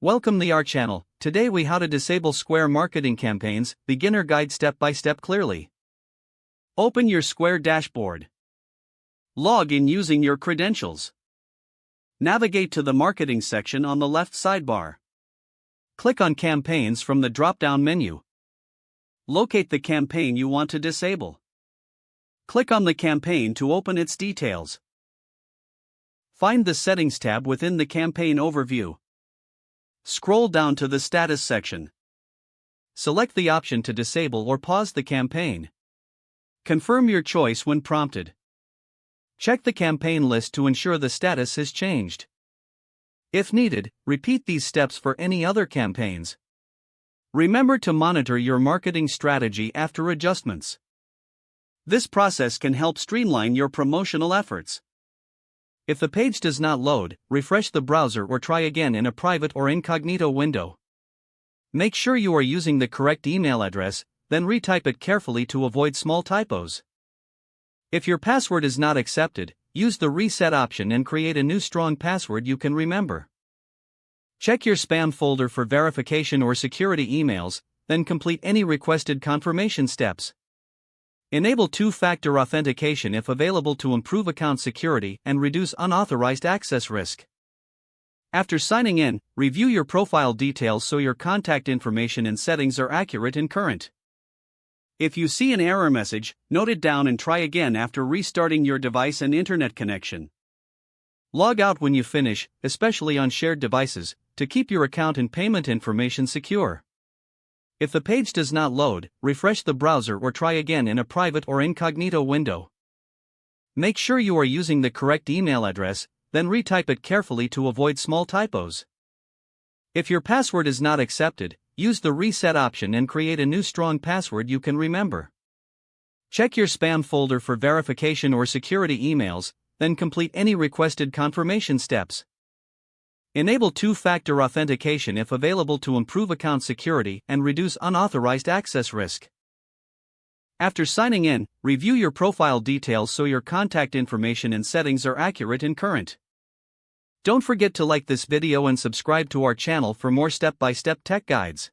Welcome to our channel. Today we how to disable Square marketing campaigns, beginner guide step by step clearly. Open your Square dashboard. Log in using your credentials. Navigate to the marketing section on the left sidebar. Click on campaigns from the drop-down menu. Locate the campaign you want to disable. Click on the campaign to open its details. Find the settings tab within the campaign overview. Scroll down to the status section. Select the option to disable or pause the campaign. Confirm your choice when prompted. Check the campaign list to ensure the status is changed. If needed, repeat these steps for any other campaigns. Remember to monitor your marketing strategy after adjustments. This process can help streamline your promotional efforts. If the page does not load, refresh the browser or try again in a private or incognito window. Make sure you are using the correct email address, then retype it carefully to avoid small typos. If your password is not accepted, use the reset option and create a new strong password you can remember. Check your spam folder for verification or security emails, then complete any requested confirmation steps. Enable two-factor authentication if available to improve account security and reduce unauthorized access risk. After signing in, review your profile details so your contact information and settings are accurate and current. If you see an error message, note it down and try again after restarting your device and internet connection. Log out when you finish, especially on shared devices, to keep your account and payment information secure. If the page does not load, refresh the browser or try again in a private or incognito window. Make sure you are using the correct email address, then retype it carefully to avoid small typos. If your password is not accepted, use the reset option and create a new strong password you can remember. Check your spam folder for verification or security emails, then complete any requested confirmation steps. Enable two-factor authentication if available to improve account security and reduce unauthorized access risk. After signing in, review your profile details so your contact information and settings are accurate and current. Don't forget to like this video and subscribe to our channel for more step-by-step tech guides.